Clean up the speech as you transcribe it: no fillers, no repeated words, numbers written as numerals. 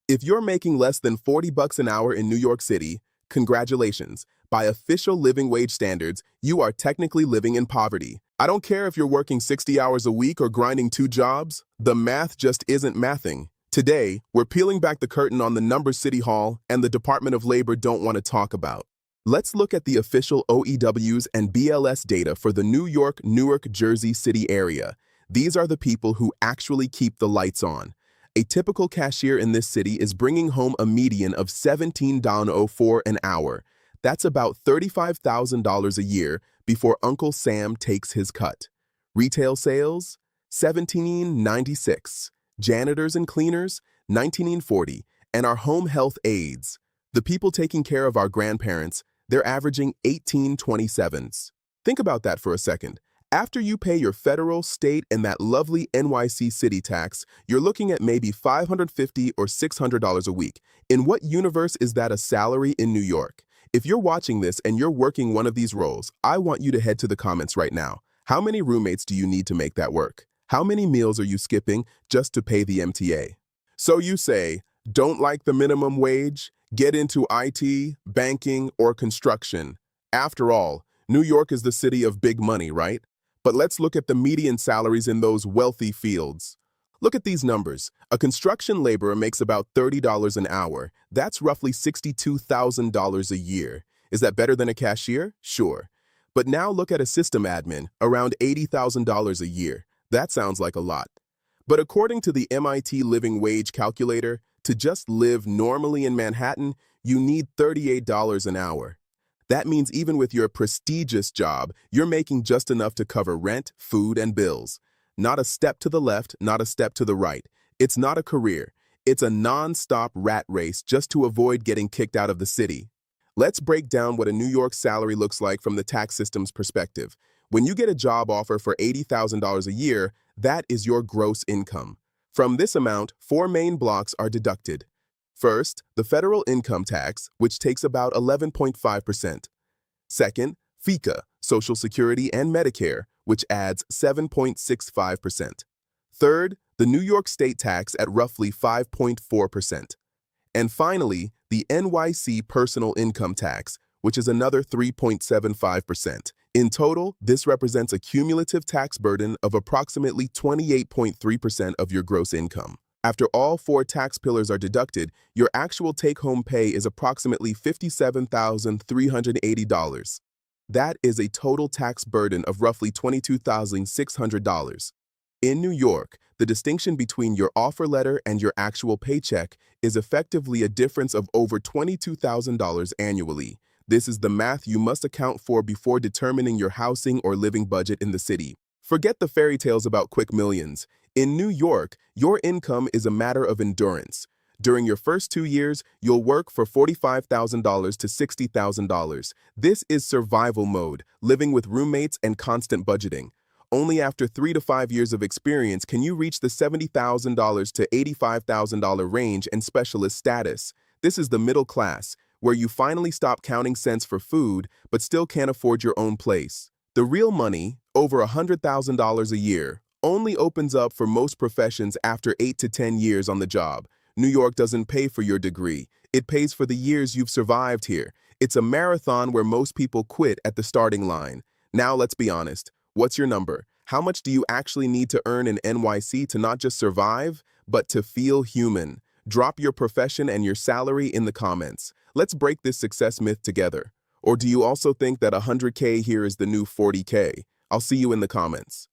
If you're making less than 40 bucks an hour in New York City, congratulations. By official living wage standards, you are technically living in poverty. I don't care if you're working 60 hours a week or grinding 2 jobs, the math just isn't mathing. Today, we're peeling back the curtain on the numbers City Hall and the Department of Labor don't want to talk about. Let's look at the official OEWs and BLS data for the New York, Newark, Jersey City area. These are the people who actually keep the lights on. A typical cashier in this city is bringing home a median of $17.04 an hour. That's about $35,000 a year before Uncle Sam takes his cut. Retail sales, $17.96. Janitors and cleaners, $19.40. And our home health aides, the people taking care of our grandparents, they're averaging $18.27. Think about that for a second. After you pay your federal, state, and that lovely NYC city tax, you're looking at maybe $550 or $600 a week. In what universe is that a salary in New York? If you're watching this and you're working one of these roles, I want you to head to the comments right now. How many roommates do you need to make that work? How many meals are you skipping just to pay the MTA? So you say, don't like the minimum wage? Get into IT, banking, or construction. After all, New York is the city of big money, right? But let's look at the median salaries in those wealthy fields. Look at these numbers. A construction laborer makes about $30 an hour. That's roughly $62,000 a year. Is that better than a cashier? Sure. But now look at a system admin, around $80,000 a year. That sounds like a lot. But according to the MIT Living Wage Calculator, to just live normally in Manhattan, you need $38 an hour. That means even with your prestigious job, you're making just enough to cover rent, food, and bills. Not a step to the left, not a step to the right. It's not a career. It's a non-stop rat race just to avoid getting kicked out of the city. Let's break down what a New York salary looks like from the tax system's perspective. When you get a job offer for $80,000 a year, that is your gross income. From this amount, 4 main blocks are deducted. First, the federal income tax, which takes about 11.5%. Second, FICA, Social Security and Medicare, which adds 7.65%. Third, the New York state tax at roughly 5.4%. And finally, the NYC personal income tax, which is another 3.75%. In total, this represents a cumulative tax burden of approximately 28.3% of your gross income. After all 4 tax pillars are deducted, your actual take-home pay is approximately $57,380. That is a total tax burden of roughly $22,600. In New York, the distinction between your offer letter and your actual paycheck is effectively a difference of over $22,000 annually. This is the math you must account for before determining your housing or living budget in the city. Forget the fairy tales about quick millions. In New York, your income is a matter of endurance. During your first 2 years, you'll work for $45,000 to $60,000. This is survival mode, living with roommates and constant budgeting. Only after 3 to 5 years of experience can you reach the $70,000 to $85,000 range and specialist status. This is the middle class, where you finally stop counting cents for food but still can't afford your own place. The real money, over $100,000 a year, only opens up for most professions after 8 to 10 years on the job. New York doesn't pay for your degree. It pays for the years you've survived here. It's a marathon where most people quit at the starting line. Now let's be honest. What's your number? How much do you actually need to earn in NYC to not just survive, but to feel human? Drop your profession and your salary in the comments. Let's break this success myth together. Or do you also think that $100K here is the new $40K? I'll see you in the comments.